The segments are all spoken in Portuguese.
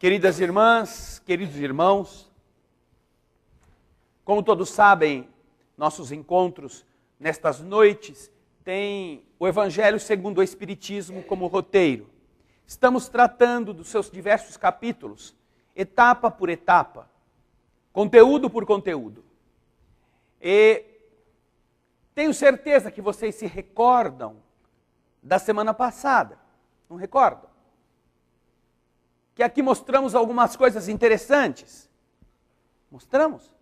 Queridas irmãs, queridos irmãos, como todos sabem, nossos encontros nestas noites têm o Evangelho segundo o Espiritismo como roteiro. Estamos tratando dos seus diversos capítulos, etapa por etapa, conteúdo por conteúdo. E tenho certeza que vocês se recordam da semana passada, não recordam? Que aqui mostramos algumas coisas interessantes. Mostramos?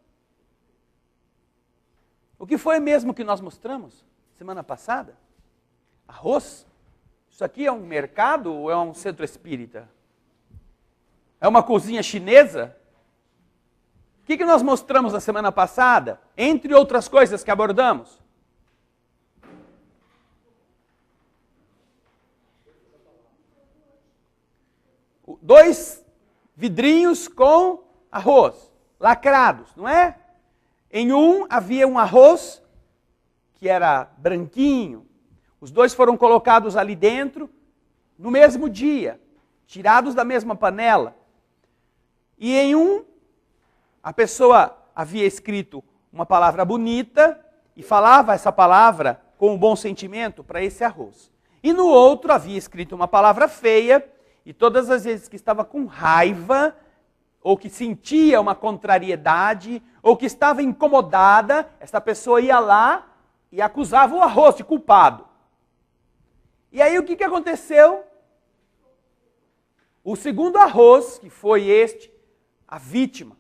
O que foi mesmo que nós mostramos semana passada? Arroz? Isso aqui é um mercado ou é um centro espírita? É uma cozinha chinesa? O que nós mostramos na semana passada? Entre outras coisas que abordamos. Dois vidrinhos com arroz, lacrados, não é? Em um havia um arroz que era branquinho. Os dois foram colocados ali dentro no mesmo dia, tirados da mesma panela. E em um, a pessoa havia escrito uma palavra bonita e falava essa palavra com um bom sentimento para esse arroz. E no outro havia escrito uma palavra feia. E todas as vezes que estava com raiva, ou que sentia uma contrariedade, ou que estava incomodada, essa pessoa ia lá e acusava o arroz de culpado. E aí o que aconteceu? O segundo arroz, que foi este, a vítima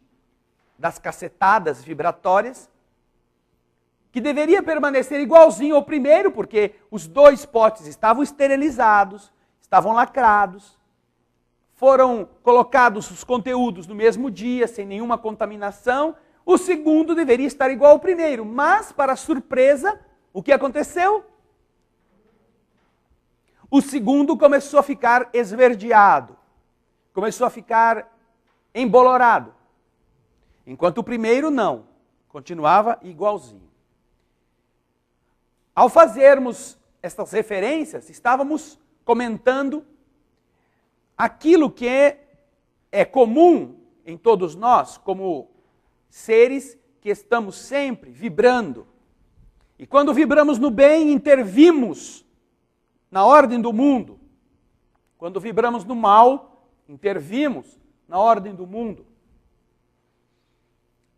das cacetadas vibratórias, que deveria permanecer igualzinho ao primeiro, porque os dois potes estavam esterilizados, estavam lacrados, foram colocados os conteúdos no mesmo dia, sem nenhuma contaminação. O segundo deveria estar igual ao primeiro, mas, para surpresa, o que aconteceu? O segundo começou a ficar esverdeado, começou a ficar embolorado, enquanto o primeiro não, continuava igualzinho. Ao fazermos estas referências, estávamos comentando aquilo que é comum em todos nós, como seres que estamos sempre vibrando. E quando vibramos no bem, intervimos na ordem do mundo. Quando vibramos no mal, intervimos na ordem do mundo.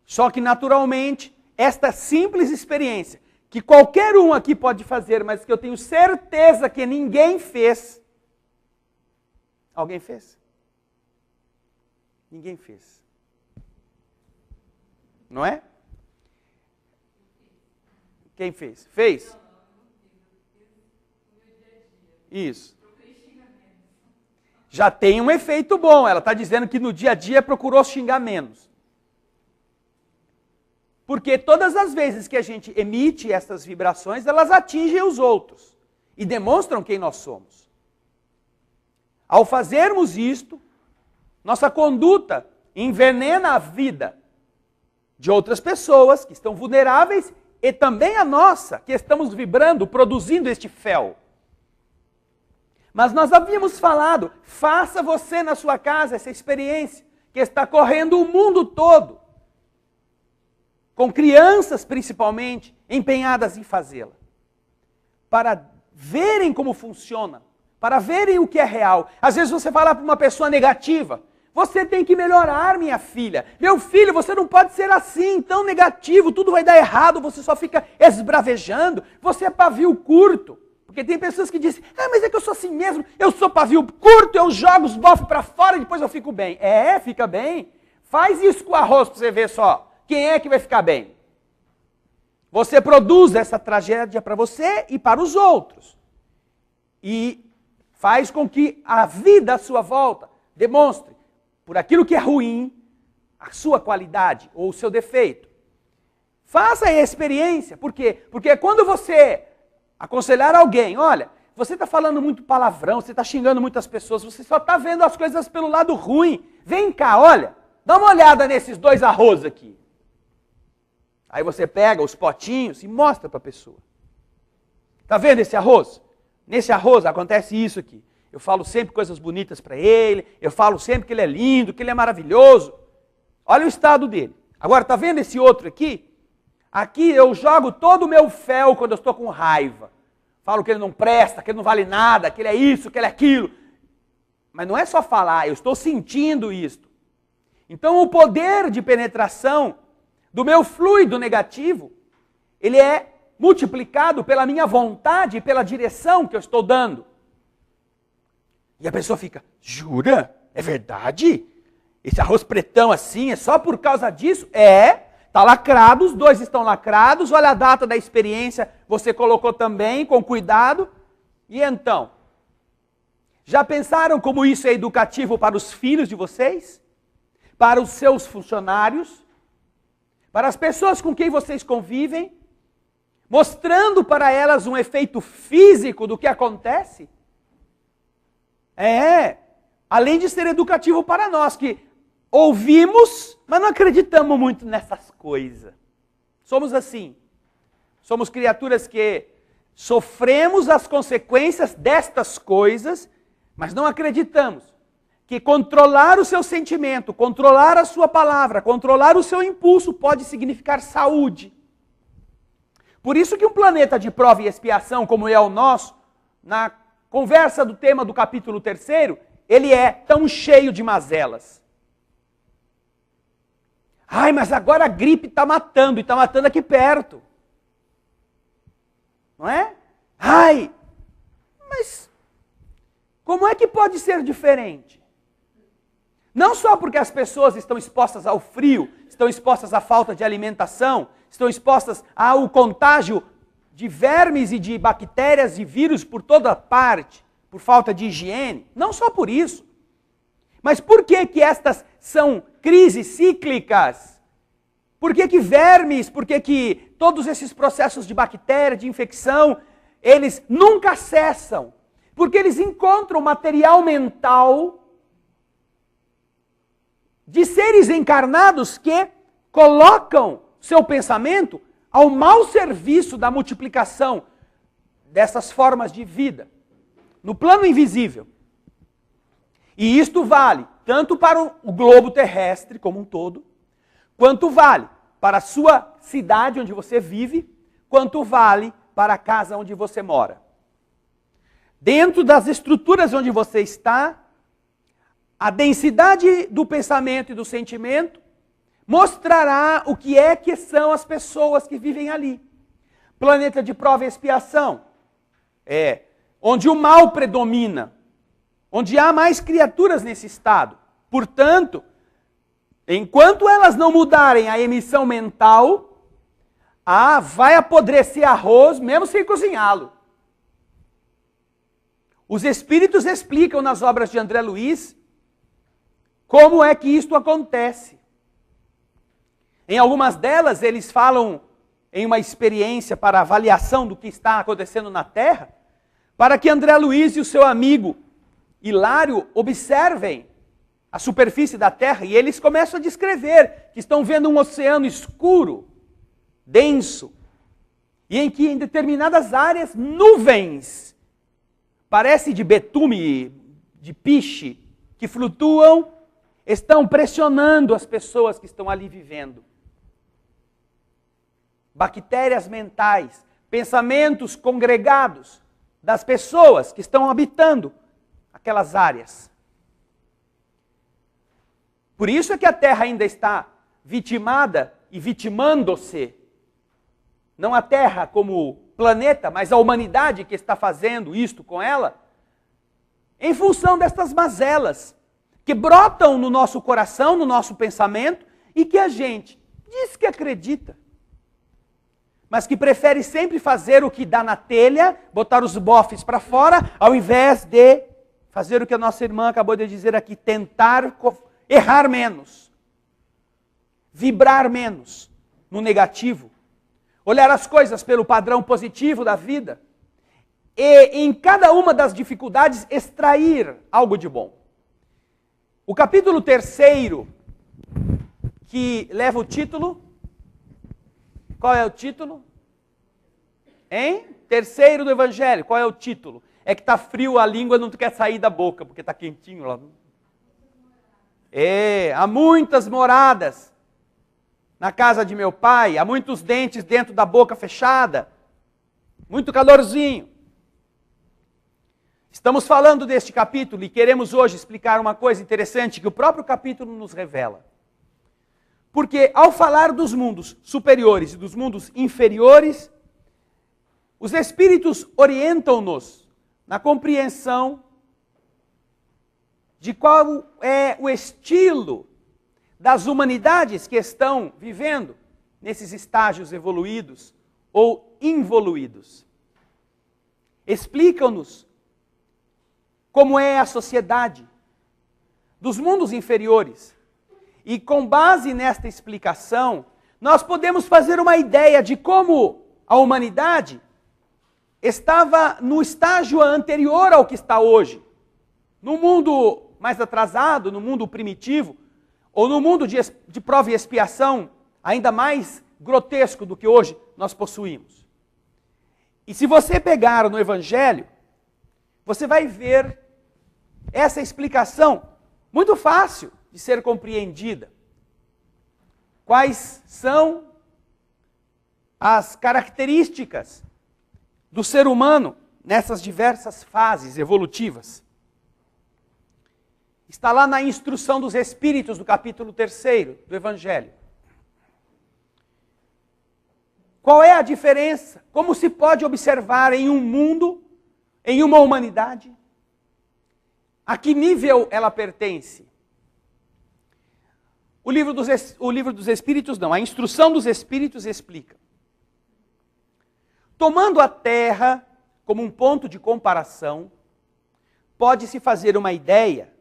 Só que, naturalmente, esta simples experiência, que qualquer um aqui pode fazer, mas que eu tenho certeza que ninguém fez. Alguém fez? Ninguém fez. Não é? Quem fez? Fez? Isso. Já tem um efeito bom. Ela está dizendo que no dia a dia procurou xingar menos. Porque todas as vezes que a gente emite essas vibrações, elas atingem os outros e demonstram quem nós somos. Ao fazermos isto, nossa conduta envenena a vida de outras pessoas que estão vulneráveis e também a nossa, que estamos vibrando, produzindo este fel. Mas nós havíamos falado, faça você na sua casa essa experiência que está correndo o mundo todo, com crianças principalmente, empenhadas em fazê-la, para verem como funciona, para verem o que é real. Às vezes você fala para uma pessoa negativa, você tem que melhorar, minha filha. Meu filho, você não pode ser assim, tão negativo, tudo vai dar errado, você só fica esbravejando, você é pavio curto. Porque tem pessoas que dizem, mas é que eu sou assim mesmo, eu sou pavio curto, eu jogo os bofos para fora e depois eu fico bem. Fica bem. Faz isso com o arroz para você ver só, quem é que vai ficar bem? Você produz essa tragédia para você e para os outros. E faz com que a vida à sua volta demonstre, por aquilo que é ruim, a sua qualidade ou o seu defeito. Faça a experiência. Por quê? Porque quando você aconselhar alguém, olha, você está falando muito palavrão, você está xingando muitas pessoas, você só está vendo as coisas pelo lado ruim. Vem cá, olha, dá uma olhada nesses dois arroz aqui. Aí você pega os potinhos e mostra para a pessoa. Está vendo esse arroz? Nesse arroz acontece isso aqui. eu falo sempre coisas bonitas para ele, eu falo sempre que ele é lindo, que ele é maravilhoso. Olha o estado dele. Agora, está vendo esse outro aqui? Aqui eu jogo todo o meu fel quando eu estou com raiva. Falo que ele não presta, que ele não vale nada, que ele é isso, que ele é aquilo. Mas não é só falar, eu estou sentindo isto. Então o poder de penetração do meu fluido negativo, ele é multiplicado pela minha vontade e pela direção que eu estou dando. E a pessoa fica, jura? É verdade? Esse arroz pretão assim é só por causa disso? Está lacrado, os dois estão lacrados, olha a data da experiência, você colocou também, com cuidado. E então? Já pensaram como isso é educativo para os filhos de vocês? Para os seus funcionários? Para as pessoas com quem vocês convivem? Mostrando para elas um efeito físico do que acontece? Além de ser educativo para nós, que ouvimos, mas não acreditamos muito nessas coisas. Somos assim. Somos criaturas que sofremos as consequências destas coisas, mas não acreditamos que controlar o seu sentimento, controlar a sua palavra, controlar o seu impulso pode significar saúde. Por isso que um planeta de prova e expiação, como é o nosso, na conversa do tema do capítulo 3, ele é tão cheio de mazelas. Ai, mas agora a gripe está matando, e está matando aqui perto. Não é? Ai, mas como é que pode ser diferente? Não só porque as pessoas estão expostas ao frio, estão expostas à falta de alimentação, estão expostas ao contágio de vermes e de bactérias e vírus por toda parte, por falta de higiene. Não só por isso. Mas por que estas são crises cíclicas? Por que vermes, por que todos esses processos de bactéria, de infecção, eles nunca cessam? Porque eles encontram material mental de seres encarnados que colocam seu pensamento ao mau serviço da multiplicação dessas formas de vida, no plano invisível. E isto vale tanto para o globo terrestre como um todo, quanto vale para a sua cidade onde você vive, quanto vale para a casa onde você mora. Dentro das estruturas onde você está, a densidade do pensamento e do sentimento mostrará o que são as pessoas que vivem ali. Planeta de prova e expiação onde o mal predomina, onde há mais criaturas nesse estado. Portanto, enquanto elas não mudarem a emissão mental, vai apodrecer arroz mesmo sem cozinhá-lo. Os espíritos explicam nas obras de André Luiz como é que isto acontece. Em algumas delas, eles falam em uma experiência para avaliação do que está acontecendo na Terra, para que André Luiz e o seu amigo Hilário observem a superfície da Terra, e eles começam a descrever que estão vendo um oceano escuro, denso, e em que em determinadas áreas nuvens, parece de betume, de piche, que flutuam, estão pressionando as pessoas que estão ali vivendo. Bactérias mentais, pensamentos congregados das pessoas que estão habitando aquelas áreas. Por isso é que a Terra ainda está vitimada e vitimando-se. Não a Terra como planeta, mas a humanidade que está fazendo isto com ela, em função destas mazelas que brotam no nosso coração, no nosso pensamento, e que a gente diz que acredita, mas que prefere sempre fazer o que dá na telha, botar os bofes para fora, ao invés de fazer o que a nossa irmã acabou de dizer aqui, tentar errar menos, vibrar menos no negativo, olhar as coisas pelo padrão positivo da vida, e em cada uma das dificuldades extrair algo de bom. O capítulo 3, que leva o título, qual é o título? Terceiro do Evangelho, qual é o título? é que está frio, a língua não quer sair da boca, porque está quentinho lá. Há muitas moradas na casa de meu pai, há muitos dentes dentro da boca fechada, muito calorzinho. Estamos falando deste capítulo e queremos hoje explicar uma coisa interessante que o próprio capítulo nos revela. Porque ao falar dos mundos superiores e dos mundos inferiores, os Espíritos orientam-nos na compreensão de qual é o estilo das humanidades que estão vivendo nesses estágios evoluídos ou involuídos. Explicam-nos como é a sociedade dos mundos inferiores. E com base nesta explicação, nós podemos fazer uma ideia de como a humanidade estava no estágio anterior ao que está hoje. No mundo mais atrasado, no mundo primitivo, ou no mundo de prova e expiação, ainda mais grotesco do que hoje nós possuímos. E se você pegar no Evangelho, você vai ver essa explicação muito fácil de ser compreendida. Quais são as características do ser humano nessas diversas fases evolutivas? Está lá na instrução dos Espíritos, do capítulo 3 do Evangelho. Qual é a diferença? Como se pode observar em um mundo, em uma humanidade, a que nível ela pertence? O livro dos Espíritos não, a instrução dos Espíritos explica. Tomando a Terra como um ponto de comparação, pode-se fazer uma ideia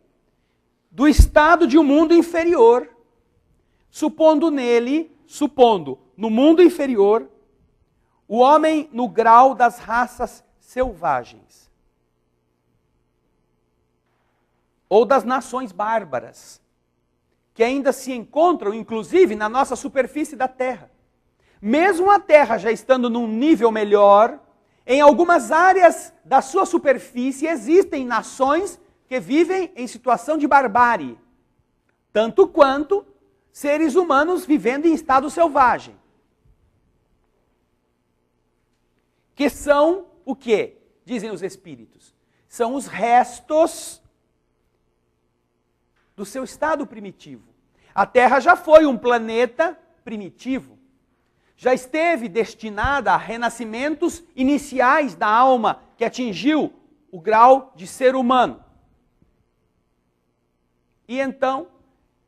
do estado de um mundo inferior, supondo no mundo inferior, o homem no grau das raças selvagens, ou das nações bárbaras, que ainda se encontram, inclusive, na nossa superfície da Terra. Mesmo a Terra já estando num nível melhor, em algumas áreas da sua superfície existem nações que vivem em situação de barbárie, tanto quanto seres humanos vivendo em estado selvagem. Que são o quê? Dizem os Espíritos. São os restos do seu estado primitivo. A Terra já foi um planeta primitivo. Já esteve destinada a renascimentos iniciais da alma que atingiu o grau de ser humano. E então,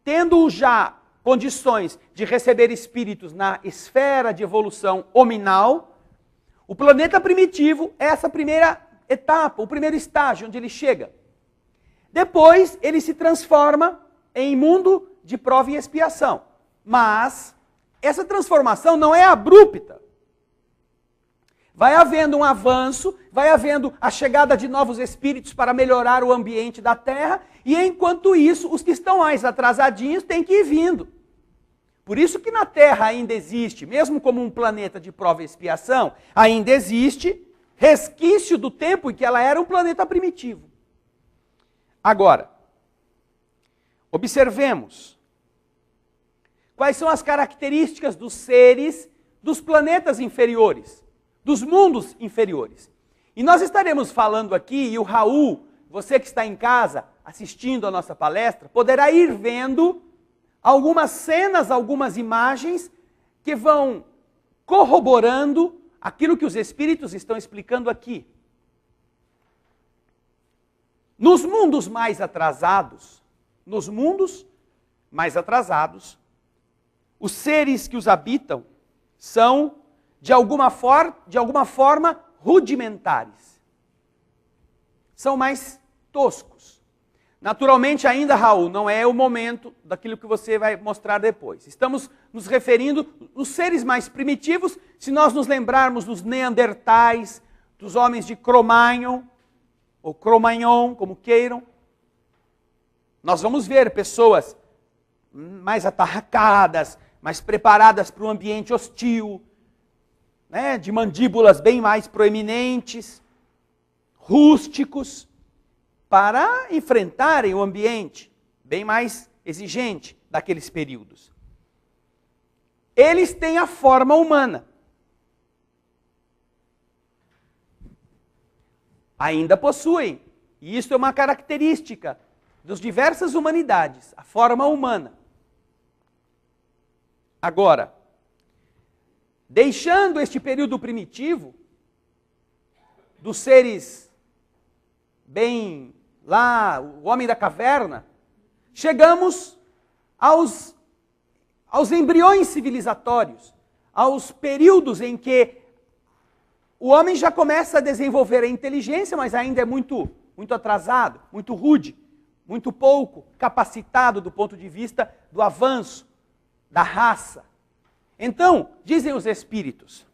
tendo já condições de receber espíritos na esfera de evolução hominal, o planeta primitivo é essa primeira etapa, o primeiro estágio onde ele chega. Depois, ele se transforma em mundo de prova e expiação. Mas essa transformação não é abrupta. Vai havendo um avanço, vai havendo a chegada de novos espíritos para melhorar o ambiente da Terra, e enquanto isso, os que estão mais atrasadinhos têm que ir vindo. Por isso que na Terra ainda existe, mesmo como um planeta de prova e expiação, ainda existe resquício do tempo em que ela era um planeta primitivo. Agora, observemos quais são as características dos seres dos planetas inferiores, dos mundos inferiores. E nós estaremos falando aqui, e o Raul, você que está em casa assistindo a nossa palestra, poderá ir vendo algumas cenas, algumas imagens que vão corroborando aquilo que os Espíritos estão explicando aqui. Nos mundos mais atrasados, os seres que os habitam são, de alguma forma, rudimentares. São mais toscos. Naturalmente, ainda, Raul, não é o momento daquilo que você vai mostrar depois. Estamos nos referindo aos seres mais primitivos, se nós nos lembrarmos dos neandertais, dos homens de Cro-Magnon, ou Cro-Magnon, como queiram. Nós vamos ver pessoas mais atarracadas, mais preparadas para um ambiente hostil, né, de mandíbulas bem mais proeminentes, rústicos, para enfrentarem o ambiente bem mais exigente daqueles períodos. Eles têm a forma humana. Ainda possuem, e isso é uma característica das diversas humanidades, a forma humana. Agora, deixando este período primitivo, dos seres bem lá, o homem da caverna, chegamos aos embriões civilizatórios, aos períodos em que o homem já começa a desenvolver a inteligência, mas ainda é muito atrasado, muito rude, muito pouco capacitado do ponto de vista do avanço da raça. Então, dizem os espíritos,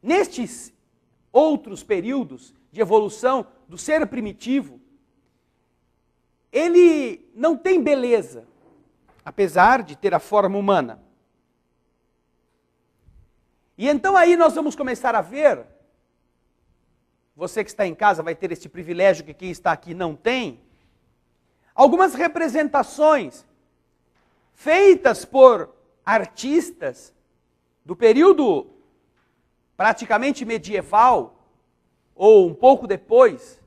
nestes outros períodos de evolução do ser primitivo, ele não tem beleza, apesar de ter a forma humana. E então aí nós vamos começar a ver, você que está em casa vai ter este privilégio que quem está aqui não tem, algumas representações feitas por artistas do período praticamente medieval, ou um pouco depois.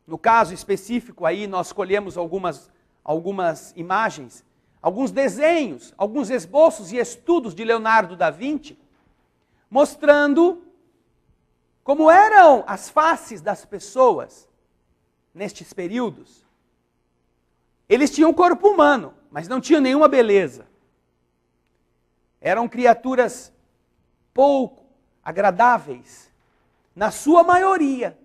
No caso específico aí nós escolhemos algumas imagens, alguns desenhos, alguns esboços e estudos de Leonardo da Vinci, mostrando como eram as faces das pessoas nestes períodos. Eles tinham um corpo humano, mas não tinham nenhuma beleza. Eram criaturas pouco agradáveis, na sua maioria.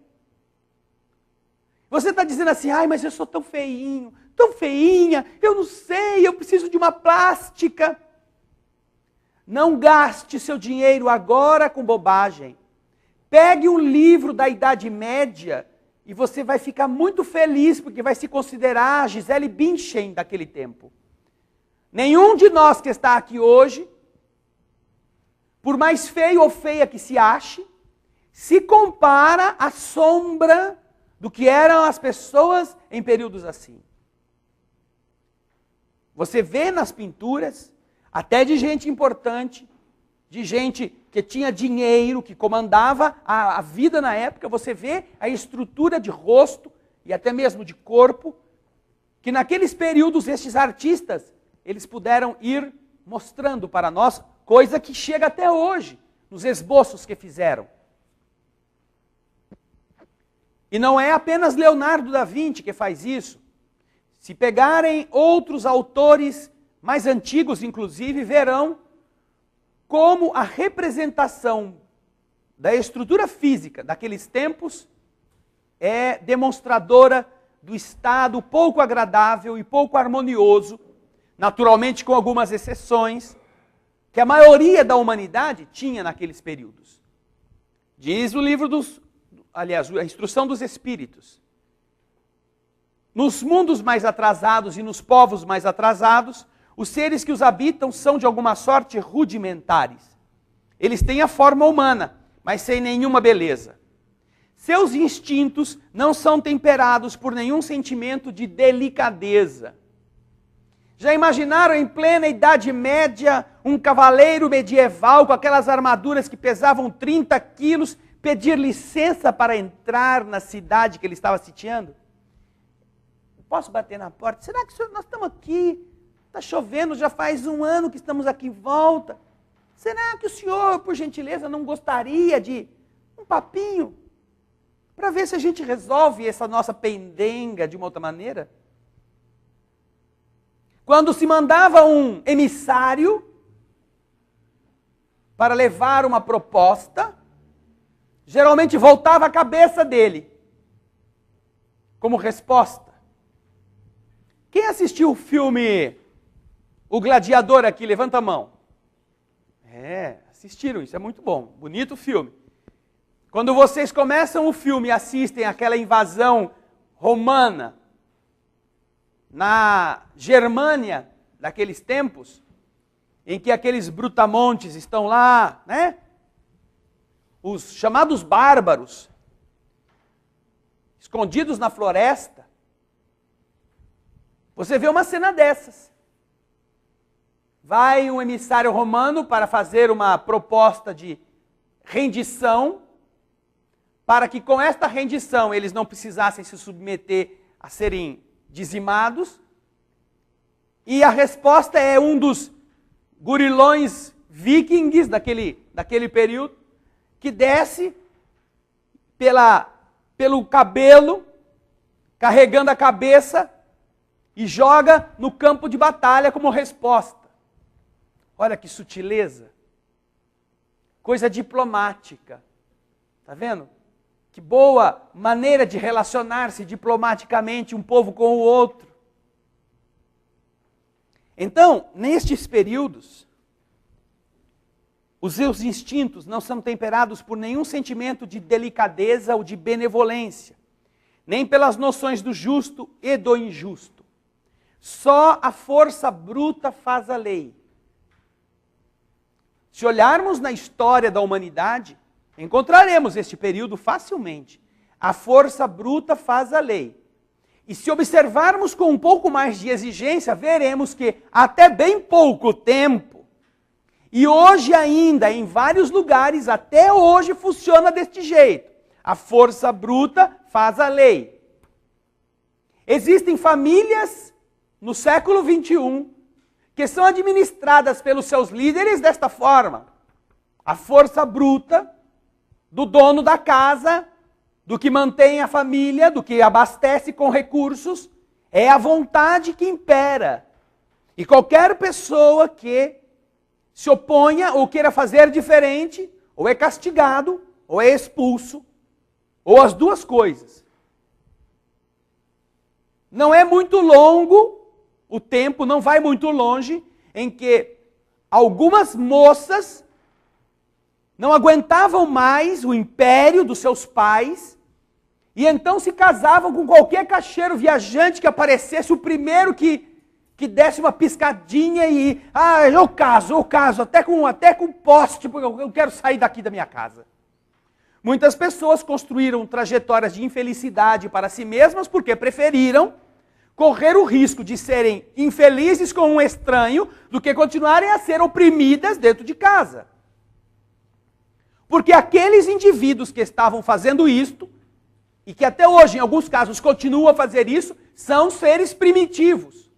Você está dizendo assim, ai, mas eu sou tão feinho, tão feinha, eu não sei, eu preciso de uma plástica. Não gaste seu dinheiro agora com bobagem. Pegue um livro da Idade Média e você vai ficar muito feliz, porque vai se considerar a Gisele Bündchen daquele tempo. Nenhum de nós que está aqui hoje, por mais feio ou feia que se ache, se compara à sombra do que eram as pessoas em períodos assim. Você vê nas pinturas, até de gente importante, de gente que tinha dinheiro, que comandava a vida na época, você vê a estrutura de rosto e até mesmo de corpo, que naqueles períodos estes artistas, eles puderam ir mostrando para nós, coisa que chega até hoje, nos esboços que fizeram. E não é apenas Leonardo da Vinci que faz isso. Se pegarem outros autores mais antigos, inclusive, verão como a representação da estrutura física daqueles tempos é demonstradora do estado pouco agradável e pouco harmonioso, naturalmente com algumas exceções, que a maioria da humanidade tinha naqueles períodos. Diz o livro a Instrução dos Espíritos. Nos mundos mais atrasados e nos povos mais atrasados, os seres que os habitam são de alguma sorte rudimentares. Eles têm a forma humana, mas sem nenhuma beleza. Seus instintos não são temperados por nenhum sentimento de delicadeza. Já imaginaram em plena Idade Média um cavaleiro medieval com aquelas armaduras que pesavam 30 quilos pedir licença para entrar na cidade que ele estava sitiando? Posso bater na porta? Será que nós estamos aqui? Está chovendo, já faz um ano que estamos aqui em volta. Será que o senhor, por gentileza, não gostaria de um papinho? Para ver se a gente resolve essa nossa pendenga de uma outra maneira? Quando se mandava um emissário para levar uma proposta, geralmente voltava a cabeça dele como resposta. Quem assistiu o filme O Gladiador aqui? Levanta a mão. Assistiram, isso é muito bom. Bonito filme. Quando vocês começam o filme e assistem aquela invasão romana na Germânia daqueles tempos, em que aqueles brutamontes estão lá, né? os chamados bárbaros, escondidos na floresta, você vê uma cena dessas. Vai um emissário romano para fazer uma proposta de rendição, para que com esta rendição eles não precisassem se submeter a serem dizimados. E a resposta é um dos gurilões vikings daquele período, que desce pelo cabelo, carregando a cabeça, e joga no campo de batalha como resposta. Olha que sutileza. Coisa diplomática. Está vendo? Que boa maneira de relacionar-se diplomaticamente um povo com o outro. Então, nestes períodos, os seus instintos não são temperados por nenhum sentimento de delicadeza ou de benevolência, nem pelas noções do justo e do injusto. Só a força bruta faz a lei. Se olharmos na história da humanidade, encontraremos este período facilmente. A força bruta faz a lei. E se observarmos com um pouco mais de exigência, veremos que até bem pouco tempo, e hoje ainda, em vários lugares, até hoje funciona deste jeito. A força bruta faz a lei. Existem famílias no século XXI que são administradas pelos seus líderes desta forma. A força bruta do dono da casa, do que mantém a família, do que abastece com recursos, é a vontade que impera. E qualquer pessoa que se oponha ou queira fazer diferente, ou é castigado, ou é expulso, ou as duas coisas. Não é muito longo o tempo, não vai muito longe, em que algumas moças não aguentavam mais o império dos seus pais, e então se casavam com qualquer cacheiro viajante que aparecesse, o primeiro que desse uma piscadinha e... eu caso, até com poste, porque eu quero sair daqui da minha casa. Muitas pessoas construíram trajetórias de infelicidade para si mesmas porque preferiram correr o risco de serem infelizes com um estranho do que continuarem a ser oprimidas dentro de casa. Porque aqueles indivíduos que estavam fazendo isto, e que até hoje, em alguns casos, continuam a fazer isso, são seres primitivos.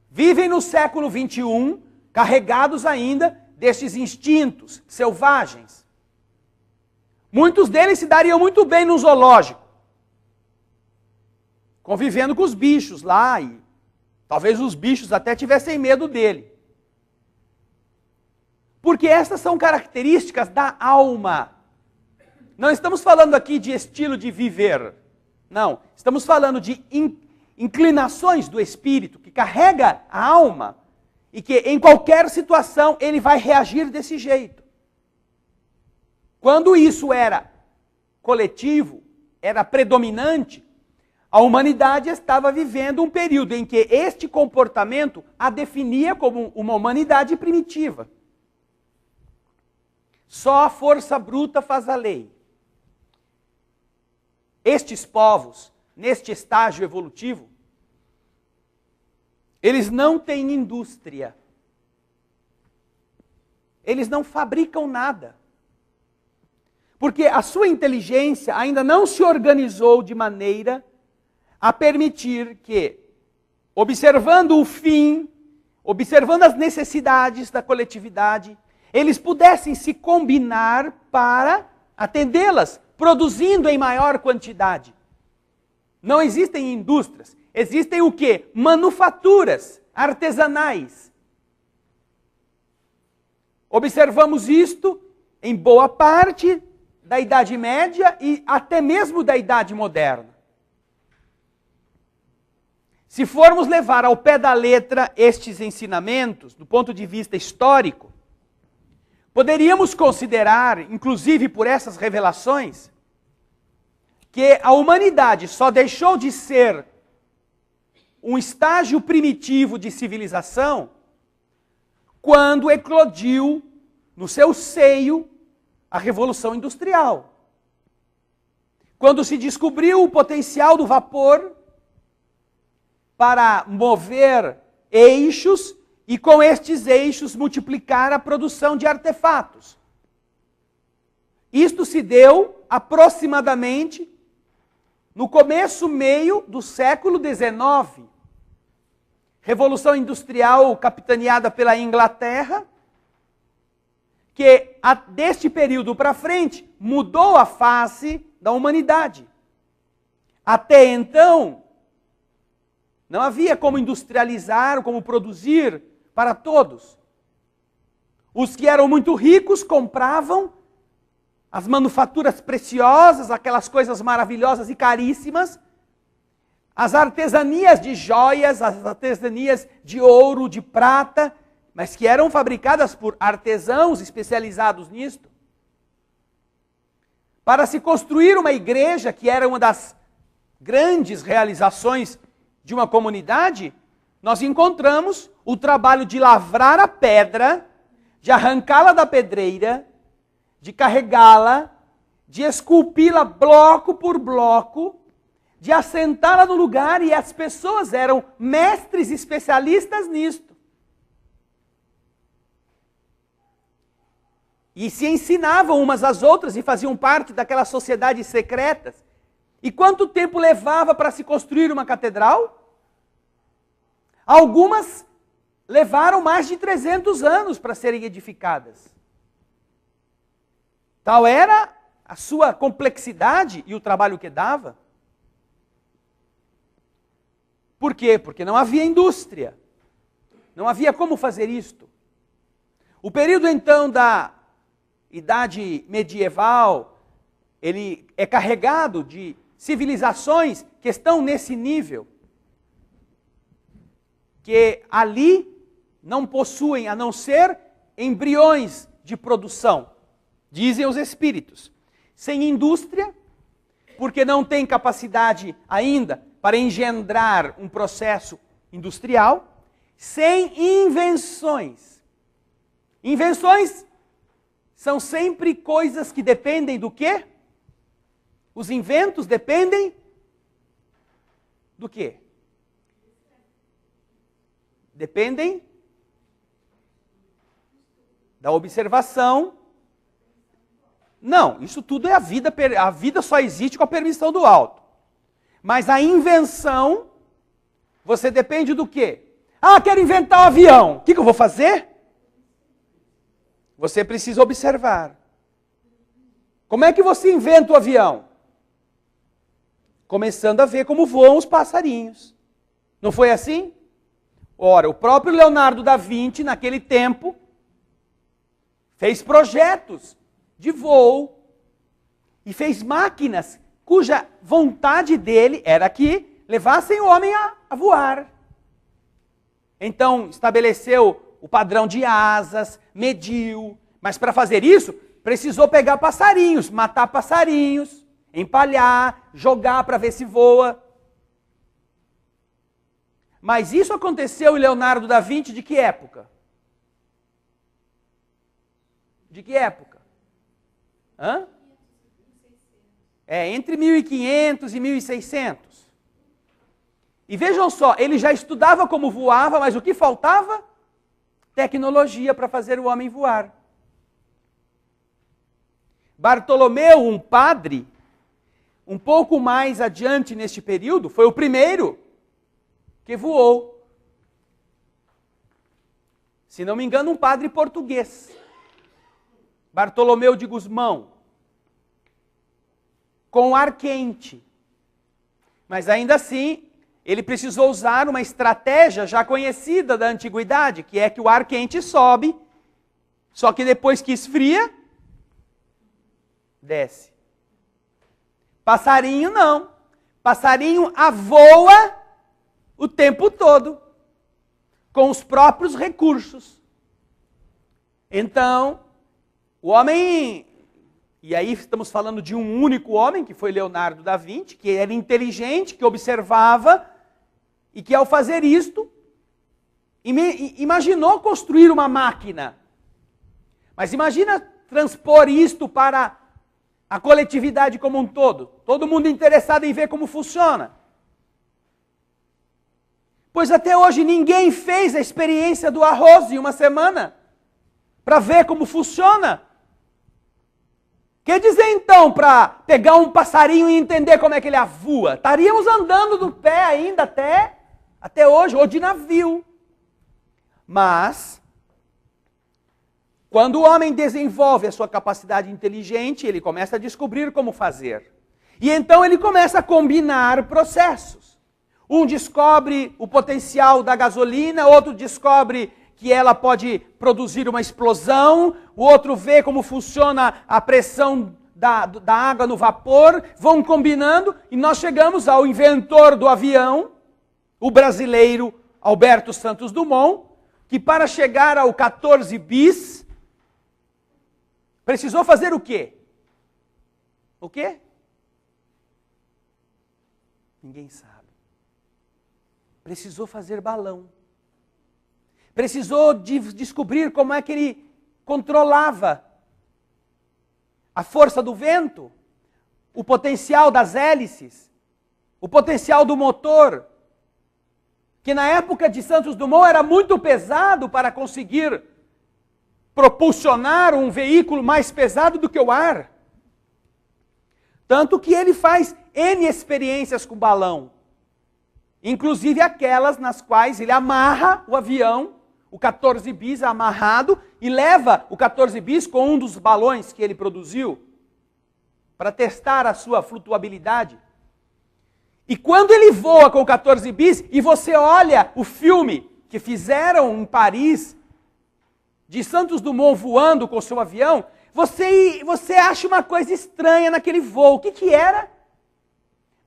Vivem no século XXI, carregados ainda destes instintos selvagens. Muitos deles se dariam muito bem no zoológico, convivendo com os bichos lá, e talvez os bichos até tivessem medo dele. Porque essas são características da alma. Não estamos falando aqui de estilo de viver. Não, estamos falando de inclinações do espírito que carrega a alma e que em qualquer situação ele vai reagir desse jeito. Quando isso era coletivo, era predominante, a humanidade estava vivendo um período em que este comportamento a definia como uma humanidade primitiva. Só a força bruta faz a lei. Estes povos, neste estágio evolutivo, eles não têm indústria. Eles não fabricam nada. Porque a sua inteligência ainda não se organizou de maneira a permitir que, observando o fim, observando as necessidades da coletividade, eles pudessem se combinar para atendê-las, produzindo em maior quantidade. Não existem indústrias, existem o quê? Manufaturas artesanais. Observamos isto em boa parte da Idade Média e até mesmo da Idade Moderna. Se formos levar ao pé da letra estes ensinamentos, do ponto de vista histórico, poderíamos considerar, inclusive por essas revelações, que a humanidade só deixou de ser um estágio primitivo de civilização quando eclodiu no seu seio a Revolução Industrial. Quando se descobriu o potencial do vapor para mover eixos e com estes eixos multiplicar a produção de artefatos. Isto se deu aproximadamente no começo, meio do século XIX. Revolução Industrial capitaneada pela Inglaterra, que deste período para frente mudou a face da humanidade. Até então, não havia como industrializar, como produzir para todos. Os que eram muito ricos compravam as manufaturas preciosas, aquelas coisas maravilhosas e caríssimas, as artesanias de joias, as artesanias de ouro, de prata, mas que eram fabricadas por artesãos especializados nisto. Para se construir uma igreja, que era uma das grandes realizações de uma comunidade, nós encontramos o trabalho de lavrar a pedra, de arrancá-la da pedreira, de carregá-la, de esculpi-la bloco por bloco, de assentá-la no lugar, e as pessoas eram mestres especialistas nisto. E se ensinavam umas às outras e faziam parte daquelas sociedades secretas. E quanto tempo levava para se construir uma catedral? Algumas levaram mais de 300 anos para serem edificadas. Tal era a sua complexidade e o trabalho que dava. Por quê? Porque não havia indústria. Não havia como fazer isto. O período então da Idade Medieval, ele é carregado de civilizações que estão nesse nível, que ali não possuem a não ser embriões de produção, dizem os espíritos. Sem indústria, porque não tem capacidade ainda para engendrar um processo industrial, sem invenções. Invenções são sempre coisas que dependem do quê? Os inventos dependem do quê? Dependem da observação. Não, isso tudo é a vida só existe com a permissão do alto. Mas a invenção, você depende do quê? Ah, quero inventar um avião. O que eu vou fazer? Você precisa observar. Como é que você inventa o avião? Começando a ver como voam os passarinhos. Não foi assim? Ora, o próprio Leonardo da Vinci, naquele tempo, fez projetos de voo e fez máquinas cuja vontade dele era que levassem o homem a voar. Então, estabeleceu o padrão de asas, mediu, mas para fazer isso, precisou pegar passarinhos, matar passarinhos, empalhar, jogar para ver se voa. Mas isso aconteceu em Leonardo da Vinci de que época? De que época? Hã? Entre 1500 e 1600. E vejam só, ele já estudava como voava, mas o que faltava? Tecnologia para fazer o homem voar. Bartolomeu, um padre, um pouco mais adiante neste período, foi o primeiro que voou. Se não me engano, um padre português. Bartolomeu de Gusmão. Com ar quente. Mas ainda assim, ele precisou usar uma estratégia já conhecida da antiguidade, que é que o ar quente sobe, só que depois que esfria, desce. Passarinho não. Passarinho avoa o tempo todo, com os próprios recursos. Então, o homem, e aí estamos falando de um único homem, que foi Leonardo da Vinci, que era inteligente, que observava, e que ao fazer isto, imaginou construir uma máquina. Mas imagina transpor isto para a coletividade como um todo? Todo mundo interessado em ver como funciona. Pois até hoje ninguém fez a experiência do arroz em uma semana para ver como funciona. Quer dizer então, para pegar um passarinho e entender como é que ele voa? Estaríamos andando do pé ainda até hoje, ou de navio. Mas, quando o homem desenvolve a sua capacidade inteligente, ele começa a descobrir como fazer. E então ele começa a combinar processos. Um descobre o potencial da gasolina, outro descobre que ela pode produzir uma explosão, o outro vê como funciona a pressão da água no vapor, vão combinando e nós chegamos ao inventor do avião, o brasileiro Alberto Santos Dumont, que para chegar ao 14 bis, precisou fazer o quê? O quê? Ninguém sabe. Precisou fazer balão. Precisou descobrir como é que ele controlava a força do vento, o potencial das hélices, o potencial do motor, que na época de Santos Dumont era muito pesado para conseguir propulsionar um veículo mais pesado do que o ar. Tanto que ele faz N experiências com balão, inclusive aquelas nas quais ele amarra o avião, o 14 bis amarrado, e leva o 14 bis com um dos balões que ele produziu para testar a sua flutuabilidade. E quando ele voa com o 14 bis, e você olha o filme que fizeram em Paris, de Santos Dumont voando com o seu avião, você acha uma coisa estranha naquele voo. O que era?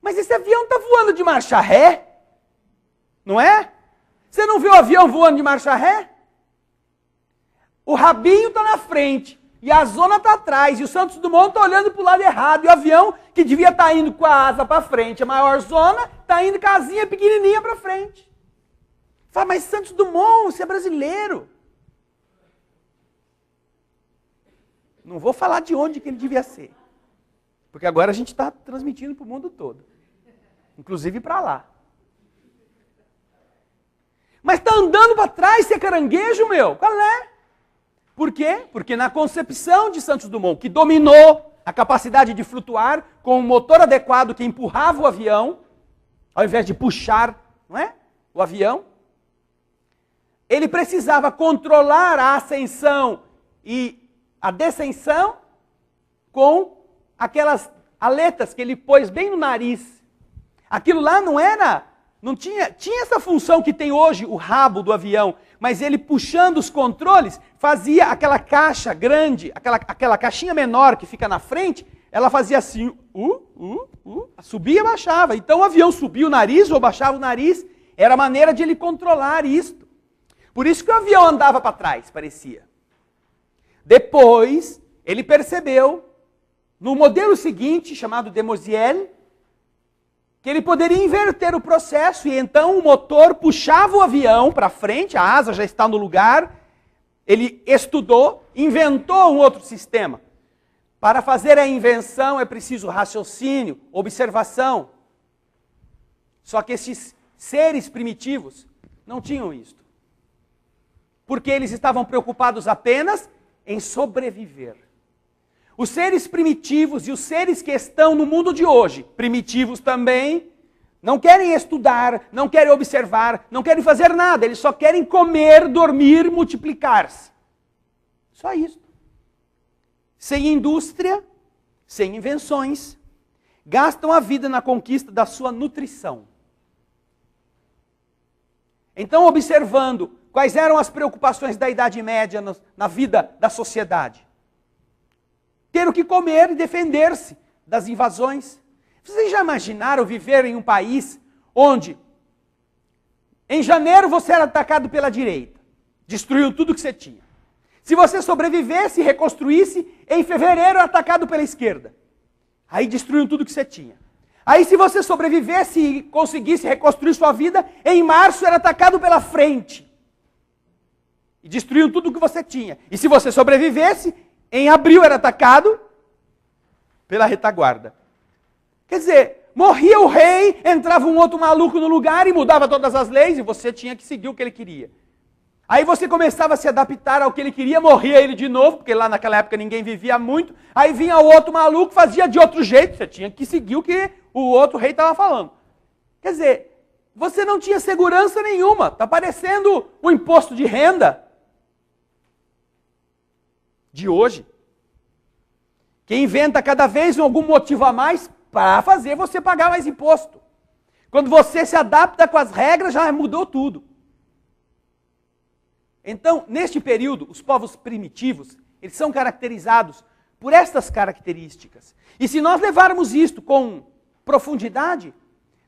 Mas esse avião está voando de marcha ré? Não é? Você não viu o avião voando de marcha ré? O rabinho está na frente e a zona está atrás. E o Santos Dumont está olhando para o lado errado. E o avião, que devia estar indo com a asa para frente, a maior zona, está indo com a asinha pequenininha para frente. Fala, mas Santos Dumont, você é brasileiro. Não vou falar de onde que ele devia ser. Porque agora a gente está transmitindo para o mundo todo. Inclusive para lá. Mas está andando para trás, você é caranguejo, meu? Qual é? Por quê? Porque na concepção de Santos Dumont, que dominou a capacidade de flutuar com um motor adequado que empurrava o avião, ao invés de puxar, não é? O avião, ele precisava controlar a ascensão e a descensão com aquelas aletas que ele pôs bem no nariz. Aquilo lá não tinha essa função que tem hoje o rabo do avião, mas ele puxando os controles, fazia aquela caixa grande, aquela caixinha menor que fica na frente, ela fazia assim, subia e baixava. Então o avião subia o nariz ou baixava o nariz, era a maneira de ele controlar isto. Por isso que o avião andava para trás, parecia. Depois, ele percebeu, no modelo seguinte, chamado de Mosier, que ele poderia inverter o processo, e então o motor puxava o avião para frente, a asa já está no lugar, ele estudou, inventou um outro sistema. Para fazer a invenção é preciso raciocínio, observação. Só que esses seres primitivos não tinham isto. Porque eles estavam preocupados apenas em sobreviver. Os seres primitivos e os seres que estão no mundo de hoje, primitivos também, não querem estudar, não querem observar, não querem fazer nada, eles só querem comer, dormir, multiplicar-se. Só isso. Sem indústria, sem invenções, gastam a vida na conquista da sua nutrição. Então, observando quais eram as preocupações da Idade Média na vida da sociedade. Ter o que comer e defender-se das invasões. Vocês já imaginaram viver em um país onde, em janeiro, você era atacado pela direita, destruiu tudo que você tinha. Se você sobrevivesse e reconstruísse, em fevereiro era atacado pela esquerda. Aí destruiu tudo que você tinha. Aí se você sobrevivesse e conseguisse reconstruir sua vida, em março era atacado pela frente. E destruiu tudo que você tinha. E se você sobrevivesse, em abril era atacado pela retaguarda. Quer dizer, morria o rei, entrava um outro maluco no lugar e mudava todas as leis e você tinha que seguir o que ele queria. Aí você começava a se adaptar ao que ele queria, morria ele de novo, porque lá naquela época ninguém vivia muito. Aí vinha o outro maluco, fazia de outro jeito, você tinha que seguir o que o outro rei estava falando. Quer dizer, você não tinha segurança nenhuma. Está parecendo o imposto de renda de hoje, que inventa cada vez algum motivo a mais para fazer você pagar mais imposto. Quando você se adapta com as regras, já mudou tudo. Então, neste período, os povos primitivos, eles são caracterizados por estas características. E se nós levarmos isto com profundidade,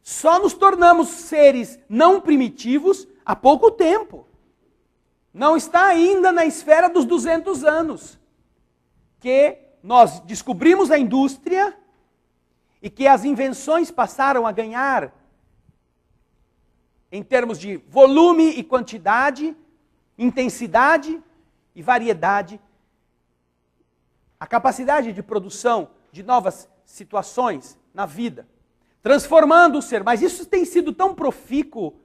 só nos tornamos seres não primitivos há pouco tempo. Não está ainda na esfera dos 200 anos que nós descobrimos a indústria e que as invenções passaram a ganhar, em termos de volume e quantidade, intensidade e variedade, a capacidade de produção de novas situações na vida, transformando o ser. Mas isso tem sido tão profícuo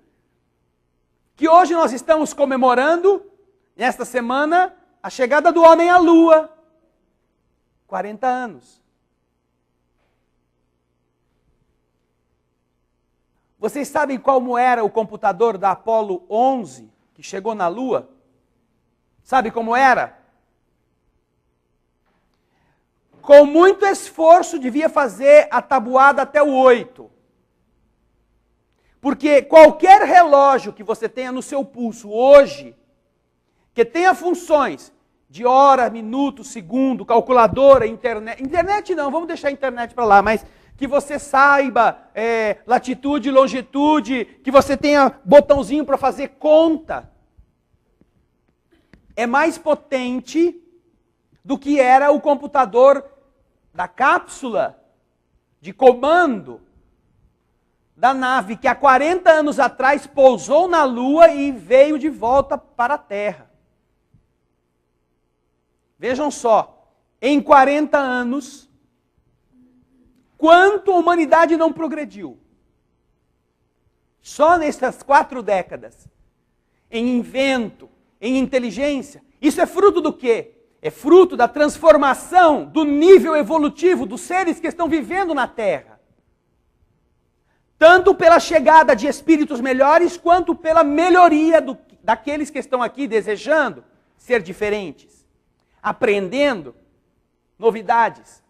que hoje nós estamos comemorando, nesta semana, a chegada do homem à Lua. 40 anos. Vocês sabem como era o computador da Apollo 11, que chegou na Lua? Sabe como era? Com muito esforço devia fazer a tabuada até o 8. Porque qualquer relógio que você tenha no seu pulso hoje, que tenha funções de hora, minuto, segundo, calculadora, internet... Internet não, vamos deixar a internet para lá, mas que você saiba latitude, longitude, que você tenha botãozinho para fazer conta, é mais potente do que era o computador da cápsula de comando da nave que há 40 anos atrás pousou na Lua e veio de volta para a Terra. Vejam só, em 40 anos, quanto a humanidade não progrediu? Só nessas 4 décadas, em invento, em inteligência. Isso é fruto do quê? É fruto da transformação do nível evolutivo dos seres que estão vivendo na Terra. Tanto pela chegada de espíritos melhores, quanto pela melhoria daqueles que estão aqui desejando ser diferentes. Aprendendo novidades.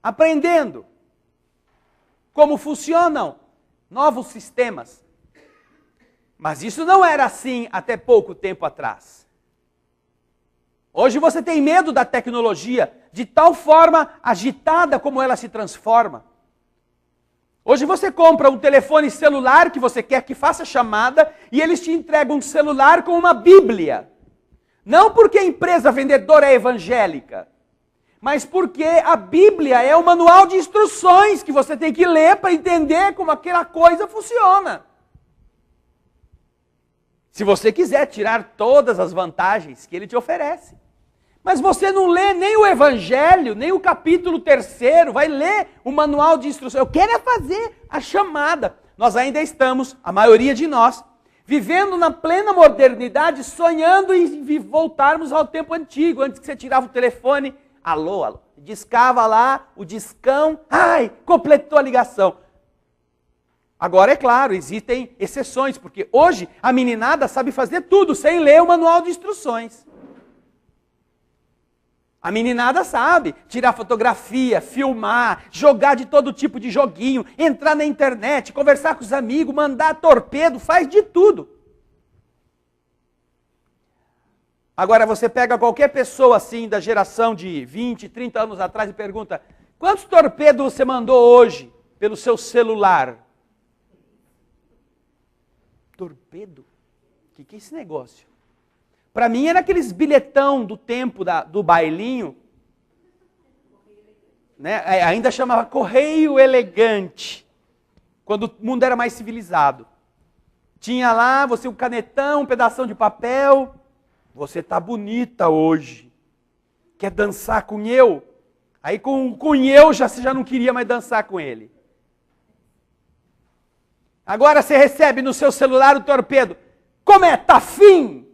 Aprendendo como funcionam novos sistemas. Mas isso não era assim até pouco tempo atrás. Hoje você tem medo da tecnologia, de tal forma agitada como ela se transforma. Hoje você compra um telefone celular que você quer que faça chamada e eles te entregam um celular com uma Bíblia. Não porque a empresa vendedora é evangélica, mas porque a Bíblia é o manual de instruções que você tem que ler para entender como aquela coisa funciona. Se você quiser tirar todas as vantagens que ele te oferece. Mas você não lê nem o Evangelho, nem o capítulo 3º, vai ler o manual de instruções. Eu quero é fazer a chamada. Nós ainda estamos, a maioria de nós, vivendo na plena modernidade, sonhando em voltarmos ao tempo antigo, antes que você tirava o telefone, alô, discava lá o discão, completou a ligação. Agora, é claro, existem exceções, porque hoje a meninada sabe fazer tudo sem ler o manual de instruções. A meninada sabe tirar fotografia, filmar, jogar de todo tipo de joguinho, entrar na internet, conversar com os amigos, mandar torpedo, faz de tudo. Agora você pega qualquer pessoa assim da geração de 20, 30 anos atrás e pergunta: quantos torpedos você mandou hoje pelo seu celular? Torpedo? O que é esse negócio? Para mim era aqueles bilhetão do tempo do bailinho, né? Ainda chamava correio elegante, quando o mundo era mais civilizado. Tinha lá você um canetão, um pedação de papel, você tá bonita hoje. quer dançar com eu. Aí com eu você já não queria mais dançar com ele. Agora você recebe no seu celular o torpedo. Como é? Tá afim?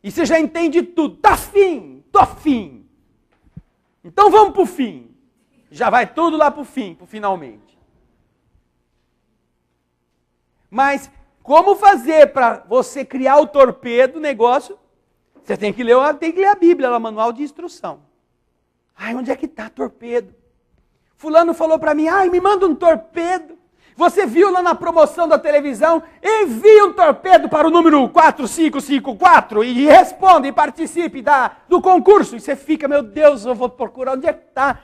E você já entende tudo. Tá afim? Tô afim. Então vamos pro fim. Já vai tudo lá pro fim, pro finalmente. Mas como fazer para você criar o torpedo, negócio? Você tem que ler a Bíblia, o manual de instrução. Ai, onde é que está torpedo? Fulano falou para mim, ai, me manda um torpedo. Você viu lá na promoção da televisão, envie um torpedo para o número 4554 e responda e participe do concurso. E você fica, meu Deus, eu vou procurar onde é que está,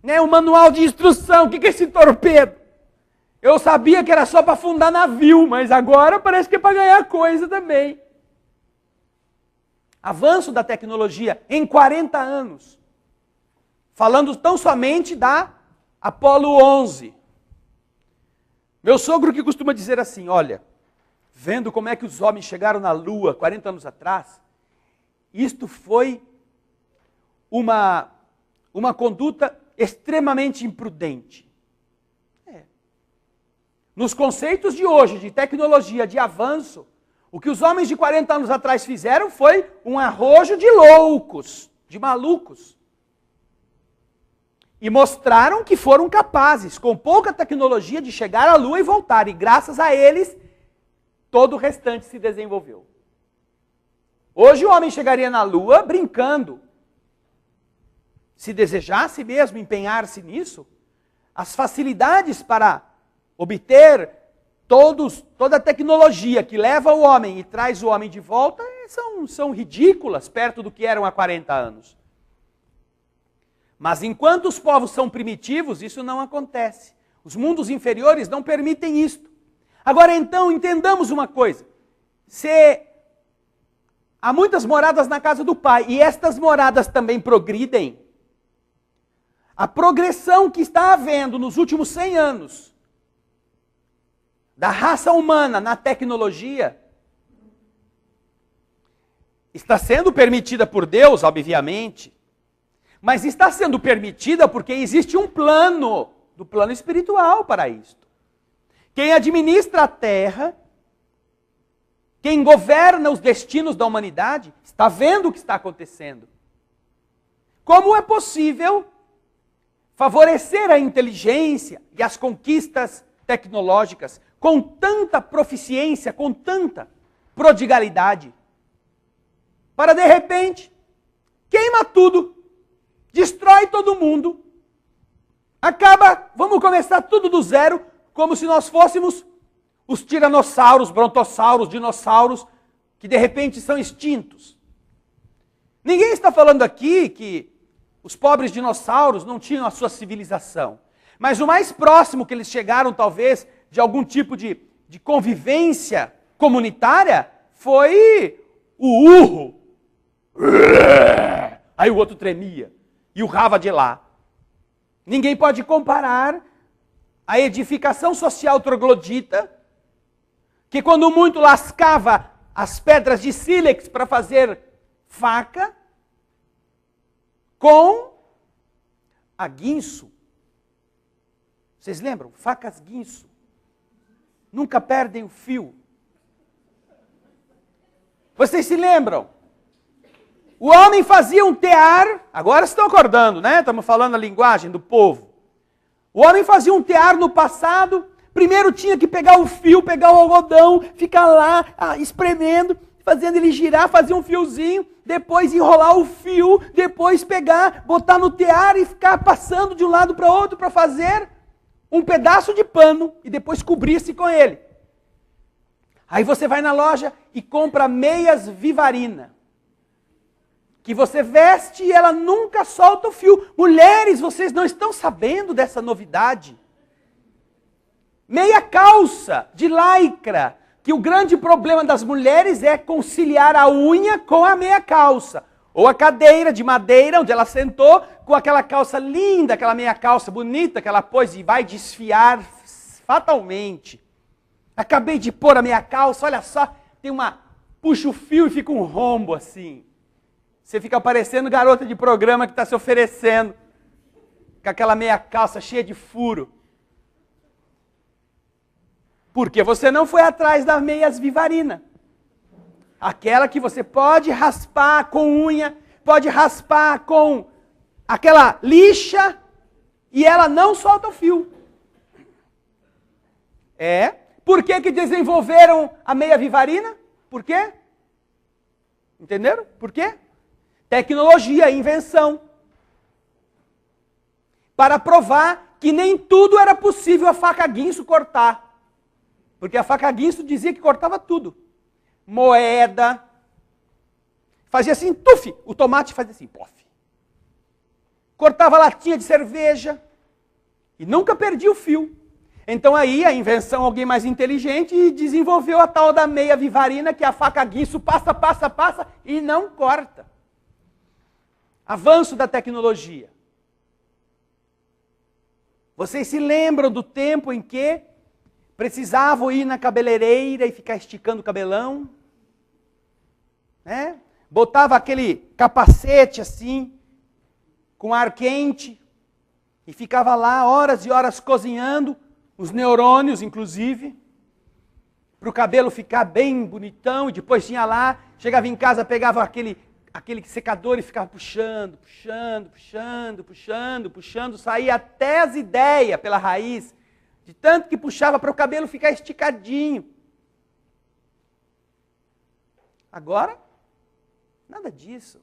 né, o manual de instrução, o que é esse torpedo? Eu sabia que era só para afundar navio, mas agora parece que é para ganhar coisa também. Avanço da tecnologia em 40 anos. Falando tão somente da Apollo 11. Meu sogro que costuma dizer assim, olha, vendo como é que os homens chegaram na Lua 40 anos atrás, isto foi uma conduta extremamente imprudente. Nos conceitos de hoje, de tecnologia, de avanço, o que os homens de 40 anos atrás fizeram foi um arrojo de loucos, de malucos. E mostraram que foram capazes, com pouca tecnologia, de chegar à Lua e voltar. E graças a eles, todo o restante se desenvolveu. Hoje o homem chegaria na Lua brincando. Se desejasse mesmo empenhar-se nisso, as facilidades para obter toda a tecnologia que leva o homem e traz o homem de volta são ridículas perto do que eram há 40 anos. Mas enquanto os povos são primitivos, isso não acontece. Os mundos inferiores não permitem isto. Agora então, entendamos uma coisa. Há muitas moradas na casa do Pai, e estas moradas também progridem. A progressão que está havendo nos últimos 100 anos da raça humana na tecnologia está sendo permitida por Deus, obviamente, mas está sendo permitida porque existe um plano, do plano espiritual para isto. Quem administra a Terra, quem governa os destinos da humanidade, está vendo o que está acontecendo. Como é possível favorecer a inteligência e as conquistas tecnológicas com tanta proficiência, com tanta prodigalidade, para de repente, queima tudo, destrói todo mundo, acaba, vamos começar tudo do zero, como se nós fôssemos os tiranossauros, brontossauros, dinossauros, que de repente são extintos. Ninguém está falando aqui que os pobres dinossauros não tinham a sua civilização. Mas o mais próximo que eles chegaram, talvez, de algum tipo de convivência comunitária, foi o urro. Aí o outro tremia e urrava de lá. Ninguém pode comparar a edificação social troglodita, que quando muito lascava as pedras de sílex para fazer faca, com a guinso. Vocês lembram? Facas guinso. Nunca perdem o fio. Vocês se lembram? O homem fazia um tear, agora estão acordando, né? Estamos falando a linguagem do povo. O homem fazia um tear no passado, primeiro tinha que pegar o fio, pegar o algodão, ficar lá espremendo, fazendo ele girar, fazer um fiozinho, depois enrolar o fio, depois pegar, botar no tear e ficar passando de um lado para outro para fazer um pedaço de pano e depois cobrir-se com ele. Aí você vai na loja e compra meias Vivarina, que você veste e ela nunca solta o fio. Mulheres, vocês não estão sabendo dessa novidade? Meia calça de lycra, que o grande problema das mulheres é conciliar a unha com a meia calça. Ou a cadeira de madeira, onde ela sentou, com aquela calça linda, aquela meia calça bonita que ela pôs e vai desfiar fatalmente. Acabei de pôr a meia calça, olha só, tem uma puxa o fio e fica um rombo assim. Você fica parecendo garota de programa que está se oferecendo, com aquela meia calça cheia de furo. Porque você não foi atrás das meias Vivarina. Aquela que você pode raspar com unha, pode raspar com aquela lixa e ela não solta o fio. Por que desenvolveram a meia Vivarina? Por quê? Entenderam? Por quê? Tecnologia, invenção. Para provar que nem tudo era possível a faca guinso cortar. Porque a faca guinso dizia que cortava tudo. Moeda. Fazia assim, tuf! O tomate fazia assim, pof. Cortava latinha de cerveja. E nunca perdia o fio. Então aí a invenção, alguém mais inteligente, desenvolveu a tal da meia Vivarina, que a faca guinso passa e não corta. Avanço da tecnologia. Vocês se lembram do tempo em que precisavam ir na cabeleireira e ficar esticando o cabelão? Né? Botava aquele capacete assim, com ar quente, e ficava lá horas e horas cozinhando, os neurônios inclusive, para o cabelo ficar bem bonitão, e depois tinha lá, chegava em casa, pegava aquele secador e ficava puxando, saía até as ideias pela raiz, de tanto que puxava para o cabelo ficar esticadinho. Agora, nada disso.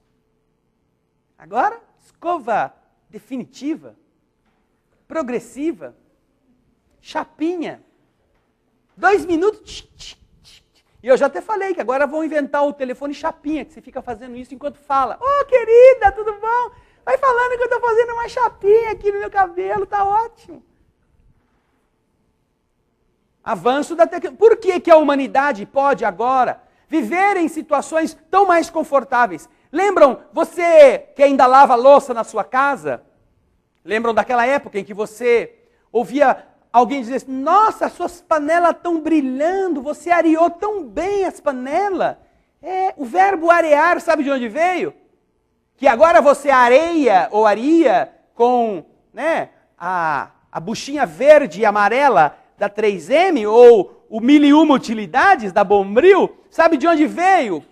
Agora, escova definitiva, progressiva, chapinha, 2 minutos, e eu já até falei que agora vão inventar o telefone chapinha, que você fica fazendo isso enquanto fala. Ô, querida, tudo bom? Vai falando que eu estou fazendo uma chapinha aqui no meu cabelo, tá ótimo. Avanço da tecnologia. Por que a humanidade pode agora viver em situações tão mais confortáveis? Lembram, você que ainda lava louça na sua casa? Lembram daquela época em que você ouvia alguém dizer assim, nossa, as suas panelas estão brilhando, você areou tão bem as panelas. O verbo arear, sabe de onde veio? Que agora você areia ou aria com a buchinha verde e amarela da 3M ou o 1001 utilidades da Bombril. Sabe de onde veio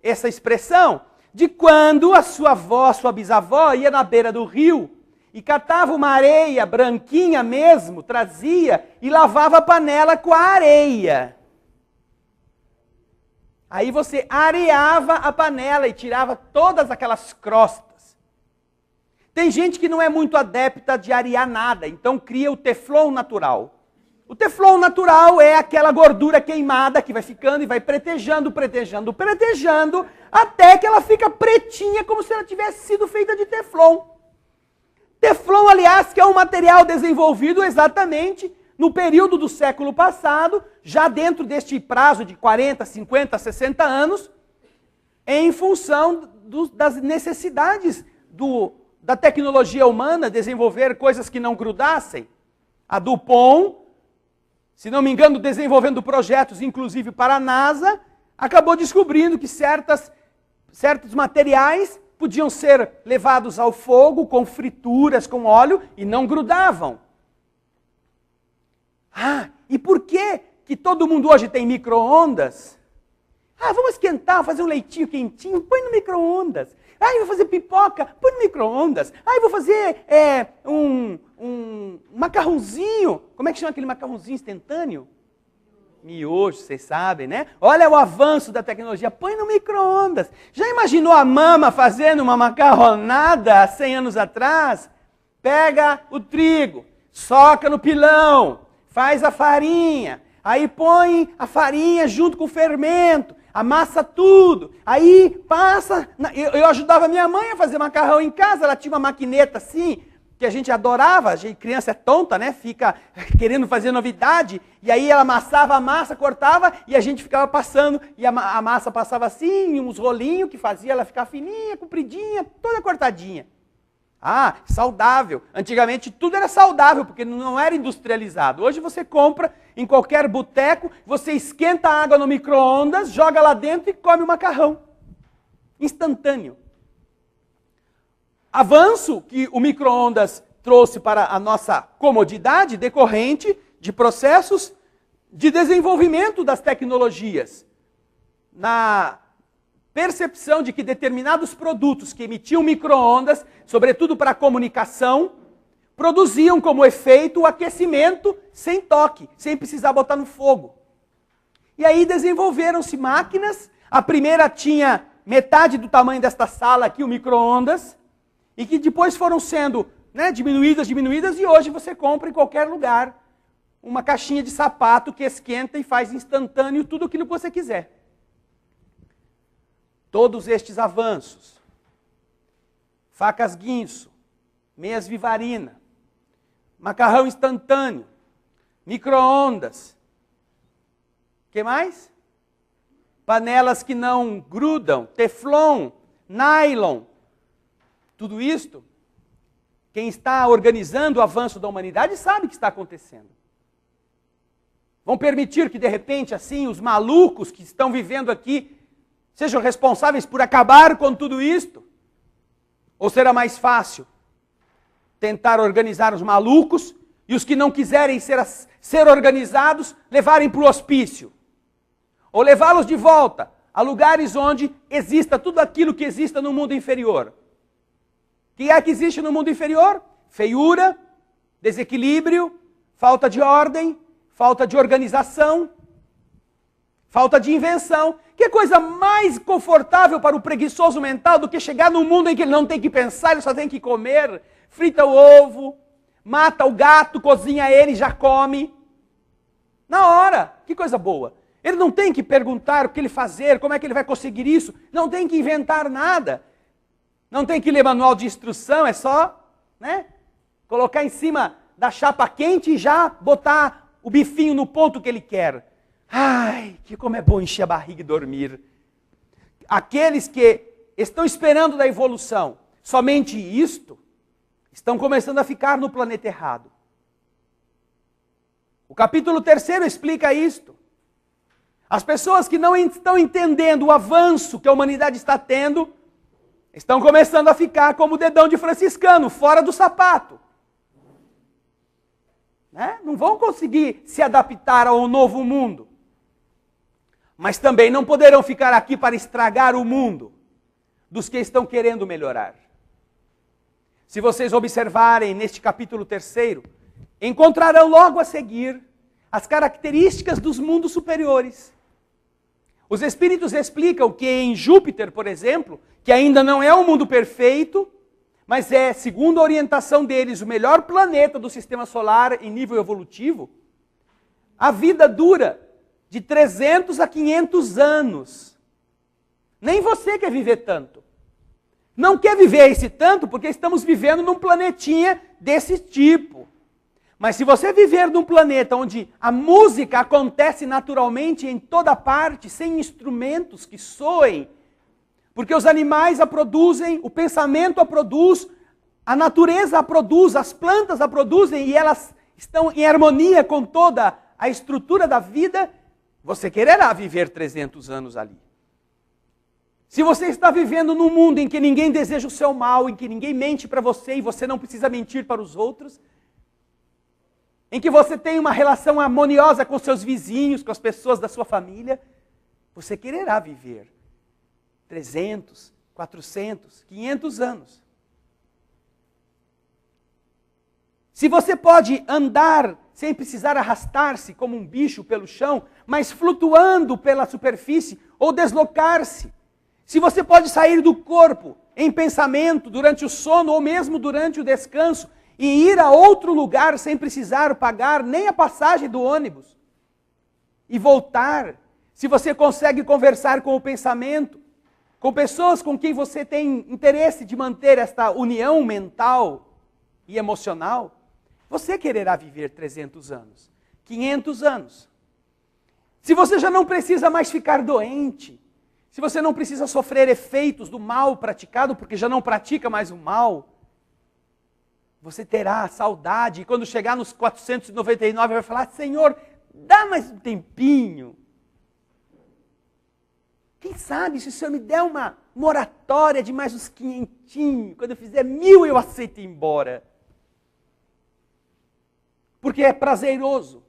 essa expressão? De quando a sua avó, sua bisavó ia na beira do rio e catava uma areia branquinha mesmo, trazia e lavava a panela com a areia. Aí você areava a panela e tirava todas aquelas crostas. Tem gente que não é muito adepta de arear nada, então cria o teflon natural. O teflon natural é aquela gordura queimada que vai ficando e vai pretejando, até que ela fica pretinha como se ela tivesse sido feita de teflon. Teflon, aliás, que é um material desenvolvido exatamente no período do século passado, já dentro deste prazo de 40, 50, 60 anos, em função das necessidades da tecnologia humana, desenvolver coisas que não grudassem. A Dupont, se não me engano, desenvolvendo projetos, inclusive para a NASA, acabou descobrindo que certos materiais podiam ser levados ao fogo com frituras, com óleo, e não grudavam. E por que todo mundo hoje tem micro-ondas? Vamos esquentar, fazer um leitinho quentinho, põe no micro-ondas. Vou fazer pipoca, põe no micro-ondas. Vou fazer um macarrãozinho. Como é que chama aquele macarrãozinho instantâneo? Miojo, vocês sabem, né? Olha o avanço da tecnologia, põe no micro-ondas. Já imaginou a mama fazendo uma macarronada há 100 anos atrás? Pega o trigo, soca no pilão, faz a farinha, aí põe a farinha junto com o fermento, amassa tudo, aí passa... Eu ajudava minha mãe a fazer macarrão em casa, ela tinha uma maquineta assim, que a gente adorava, criança é tonta, né? Fica querendo fazer novidade, e aí ela amassava a massa, cortava, e a gente ficava passando, e a massa passava assim, uns rolinhos que fazia ela ficar fininha, compridinha, toda cortadinha. Ah, saudável. Antigamente tudo era saudável, porque não era industrializado. Hoje você compra em qualquer boteco, você esquenta a água no micro-ondas, joga lá dentro e come o macarrão. Instantâneo. Avanço que o micro-ondas trouxe para a nossa comodidade decorrente de processos de desenvolvimento das tecnologias. Na percepção de que determinados produtos que emitiam micro-ondas, sobretudo para a comunicação, produziam como efeito o aquecimento sem toque, sem precisar botar no fogo. E aí desenvolveram-se máquinas, a primeira tinha metade do tamanho desta sala aqui, o micro-ondas, e que depois foram sendo diminuídas, e hoje você compra em qualquer lugar uma caixinha de sapato que esquenta e faz instantâneo tudo aquilo que você quiser. Todos estes avanços, facas guinso, meias vivarina, macarrão instantâneo, micro-ondas, que mais? Panelas que não grudam, teflon, nylon, tudo isto, quem está organizando o avanço da humanidade sabe o que está acontecendo. Vão permitir que, de repente, assim, os malucos que estão vivendo aqui sejam responsáveis por acabar com tudo isto? Ou será mais fácil tentar organizar os malucos e os que não quiserem ser organizados levarem para o hospício? Ou levá-los de volta a lugares onde exista tudo aquilo que exista no mundo inferior? O que é que existe no mundo inferior? Feiura, desequilíbrio, falta de ordem, falta de organização, falta de invenção. Que coisa mais confortável para o preguiçoso mental do que chegar num mundo em que ele não tem que pensar, ele só tem que comer, frita o ovo, mata o gato, cozinha ele e já come. Na hora, que coisa boa. Ele não tem que perguntar o que ele fazer, como é que ele vai conseguir isso, não tem que inventar nada. Não tem que ler manual de instrução, é só colocar em cima da chapa quente e já botar o bifinho no ponto que ele quer. Ai, que como é bom encher a barriga e dormir. Aqueles que estão esperando da evolução somente isto, estão começando a ficar no planeta errado. O capítulo 3 explica isto. As pessoas que não estão entendendo o avanço que a humanidade está tendo, estão começando a ficar como o dedão de franciscano, fora do sapato. Não vão conseguir se adaptar ao novo mundo. Mas também não poderão ficar aqui para estragar o mundo dos que estão querendo melhorar. Se vocês observarem neste capítulo 3, encontrarão logo a seguir as características dos mundos superiores. Os espíritos explicam que em Júpiter, por exemplo, que ainda não é um mundo perfeito, mas é, segundo a orientação deles, o melhor planeta do sistema solar em nível evolutivo, a vida dura de 300 a 500 anos. Nem você quer viver tanto. Não quer viver esse tanto porque estamos vivendo num planetinha desse tipo. Mas se você viver num planeta onde a música acontece naturalmente em toda parte, sem instrumentos que soem, porque os animais a produzem, o pensamento a produz, a natureza a produz, as plantas a produzem e elas estão em harmonia com toda a estrutura da vida, você quererá viver 300 anos ali. Se você está vivendo num mundo em que ninguém deseja o seu mal, em que ninguém mente para você e você não precisa mentir para os outros, em que você tem uma relação harmoniosa com seus vizinhos, com as pessoas da sua família, você quererá viver 300, 400, 500 anos. Se você pode andar sem precisar arrastar-se como um bicho pelo chão, mas flutuando pela superfície ou deslocar-se, se você pode sair do corpo em pensamento durante o sono ou mesmo durante o descanso e ir a outro lugar sem precisar pagar nem a passagem do ônibus e voltar, se você consegue conversar com o pensamento, com pessoas com quem você tem interesse de manter esta união mental e emocional, você quererá viver 300 anos, 500 anos. Se você já não precisa mais ficar doente, se você não precisa sofrer efeitos do mal praticado, porque já não pratica mais o mal, Você terá saudade, e quando chegar nos 499, vai falar: Senhor, dá mais um tempinho. Quem sabe se o Senhor me der uma moratória de mais uns 500, quando eu fizer 1000 eu aceito ir embora. Porque é prazeroso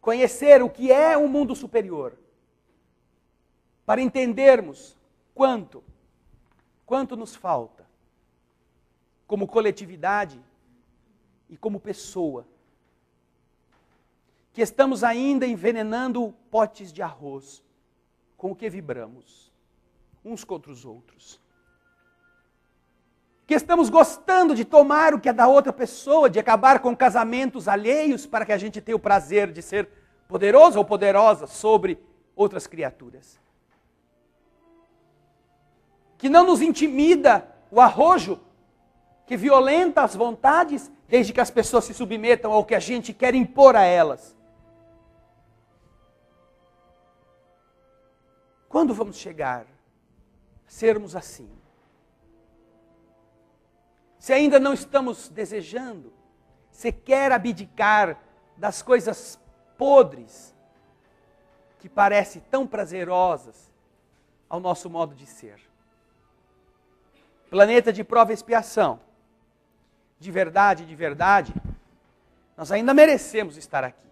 conhecer o que é um mundo superior, para entendermos quanto nos falta, como coletividade e como pessoa, que estamos ainda envenenando potes de arroz com o que vibramos, uns contra os outros. Que estamos gostando de tomar o que é da outra pessoa, de acabar com casamentos alheios para que a gente tenha o prazer de ser poderoso ou poderosa sobre outras criaturas. Que não nos intimida o arrojo que violenta as vontades, desde que as pessoas se submetam ao que a gente quer impor a elas. Quando vamos chegar a sermos assim? Se ainda não estamos desejando, se quer abdicar das coisas podres, que parecem tão prazerosas ao nosso modo de ser. Planeta de prova e expiação. De verdade, nós ainda merecemos estar aqui.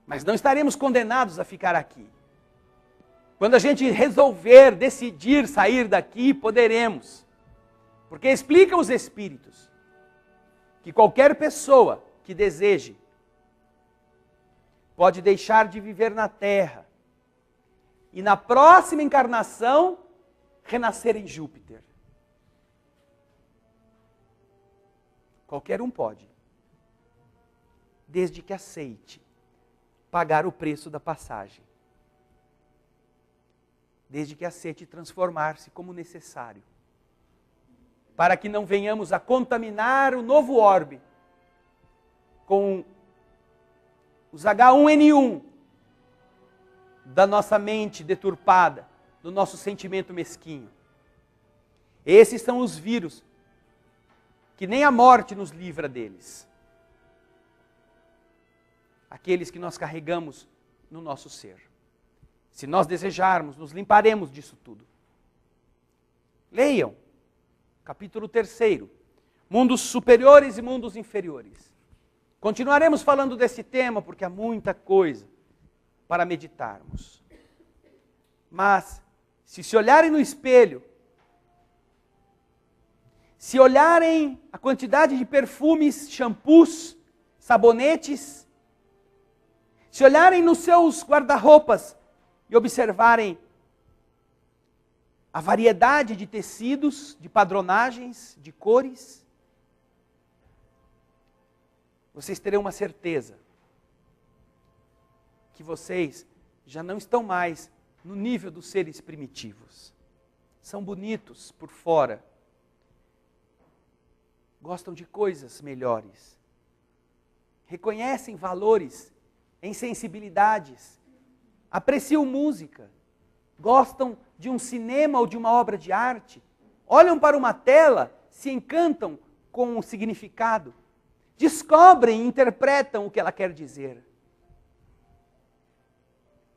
Mas não estaremos condenados a ficar aqui. Quando a gente resolver, decidir sair daqui, poderemos. Porque explicam os Espíritos que qualquer pessoa que deseje pode deixar de viver na Terra e na próxima encarnação renascer em Júpiter. Qualquer um pode, desde que aceite pagar o preço da passagem, desde que aceite transformar-se como necessário, para que não venhamos a contaminar o novo orbe com os H1N1 da nossa mente deturpada, do nosso sentimento mesquinho. Esses são os vírus que nem a morte nos livra deles. Aqueles que nós carregamos no nosso ser. Se nós desejarmos, nos limparemos disso tudo. Leiam. Capítulo 3, mundos superiores e mundos inferiores. Continuaremos falando desse tema porque há muita coisa para meditarmos. Mas, se olharem no espelho, se olharem a quantidade de perfumes, shampoos, sabonetes, se olharem nos seus guarda-roupas e observarem a variedade de tecidos, de padronagens, de cores, vocês terão uma certeza que vocês já não estão mais no nível dos seres primitivos. São bonitos por fora, gostam de coisas melhores, reconhecem valores em sensibilidades, apreciam música, gostam de um cinema ou de uma obra de arte, olham para uma tela, se encantam com o significado, descobrem e interpretam o que ela quer dizer.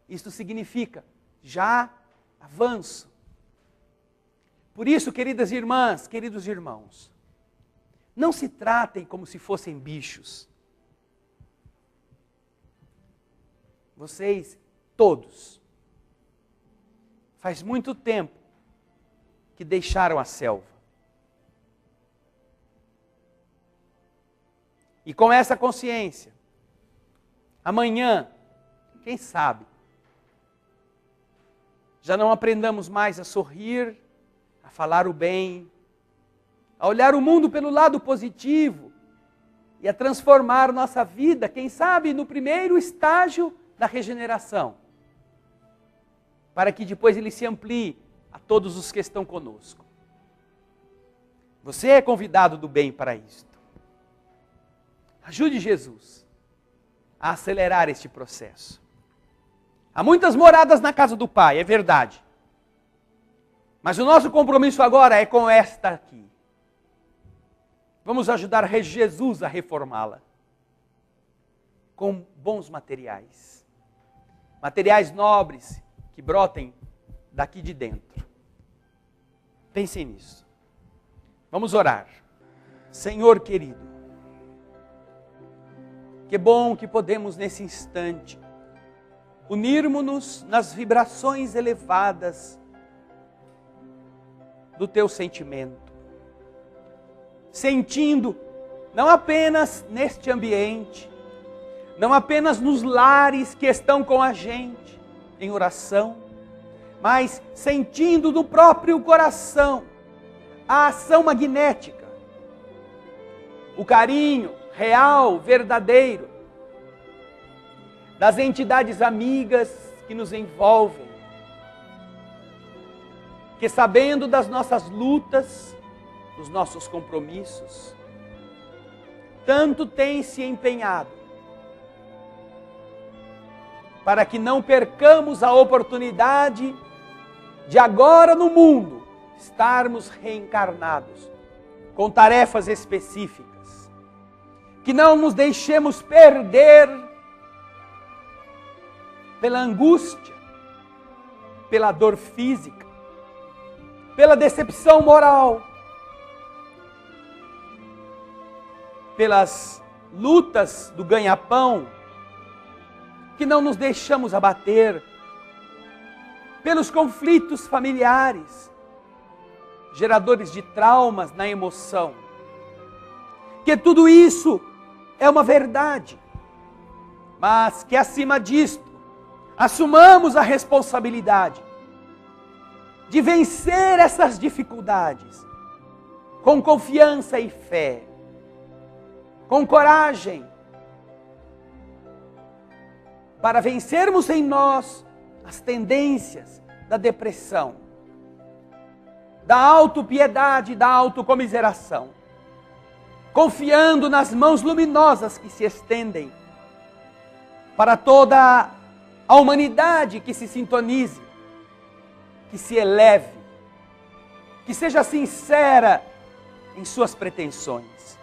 Isto significa já avanço. Por isso, queridas irmãs, queridos irmãos, não se tratem como se fossem bichos. Vocês, todos, faz muito tempo que deixaram a selva. E com essa consciência, amanhã, quem sabe, já não aprendamos mais a sorrir, a falar o bem, a olhar o mundo pelo lado positivo e a transformar nossa vida, quem sabe, no primeiro estágio da regeneração, para que depois ele se amplie a todos os que estão conosco. Você é convidado do bem para isto. Ajude Jesus a acelerar este processo. Há muitas moradas na casa do Pai, é verdade. Mas o nosso compromisso agora é com esta aqui. Vamos ajudar Jesus a reformá-la com bons materiais. Materiais nobres que brotem daqui de dentro. Pensem nisso. Vamos orar. Senhor querido, que bom que podemos nesse instante unirmos-nos nas vibrações elevadas do teu sentimento. Sentindo, não apenas neste ambiente, não apenas nos lares que estão com a gente em oração, mas sentindo no próprio coração a ação magnética, o carinho real, verdadeiro, das entidades amigas que nos envolvem, que sabendo das nossas lutas, dos nossos compromissos, tanto têm se empenhado para que não percamos a oportunidade de agora no mundo estarmos reencarnados com tarefas específicas, que não nos deixemos perder pela angústia, pela dor física, pela decepção moral, pelas lutas do ganha-pão, que não nos deixamos abater, pelos conflitos familiares, geradores de traumas na emoção. Que tudo isso é uma verdade, mas que acima disto, assumamos a responsabilidade de vencer essas dificuldades com confiança e fé, com coragem, para vencermos em nós as tendências da depressão, da autopiedade, da autocomiseração, confiando nas mãos luminosas que se estendem para toda a humanidade que se sintonize, que se eleve, que seja sincera em suas pretensões.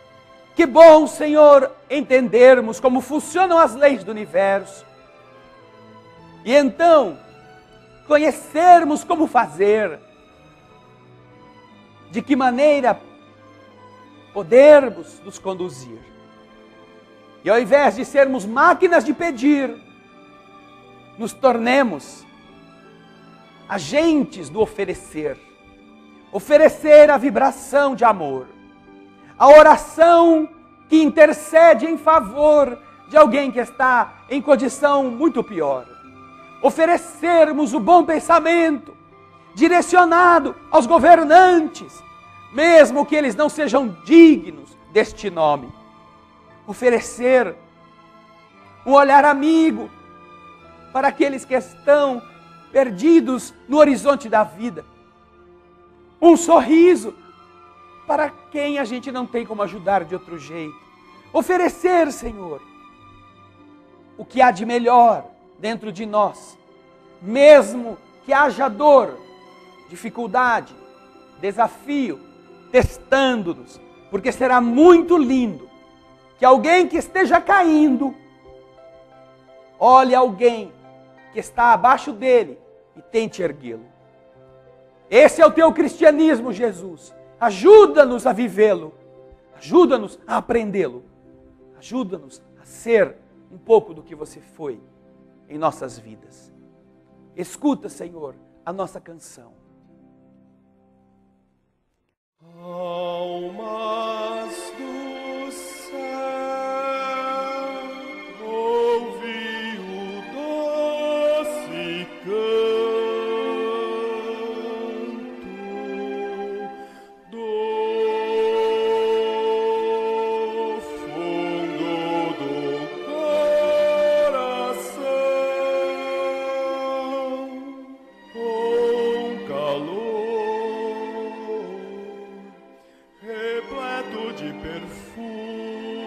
Que bom, Senhor, entendermos como funcionam as leis do universo. E então, conhecermos como fazer, de que maneira podermos nos conduzir. E ao invés de sermos máquinas de pedir, nos tornemos agentes do oferecer. Oferecer a vibração de amor. A oração que intercede em favor de alguém que está em condição muito pior. Oferecermos o bom pensamento direcionado aos governantes, mesmo que eles não sejam dignos deste nome. Oferecer um olhar amigo para aqueles que estão perdidos no horizonte da vida. Um sorriso para quem a gente não tem como ajudar de outro jeito. Oferecer, Senhor, o que há de melhor dentro de nós, mesmo que haja dor, dificuldade, desafio, testando-nos, porque será muito lindo que alguém que esteja caindo, olhe alguém que está abaixo dele e tente erguê-lo. Esse é o teu cristianismo, Jesus. Ajuda-nos a vivê-lo, ajuda-nos a aprendê-lo, ajuda-nos a ser um pouco do que você foi em nossas vidas. Escuta, Senhor, a nossa canção. Almas do céu, ouvi o doce canto do fundo do coração, com calor repleto de perfume.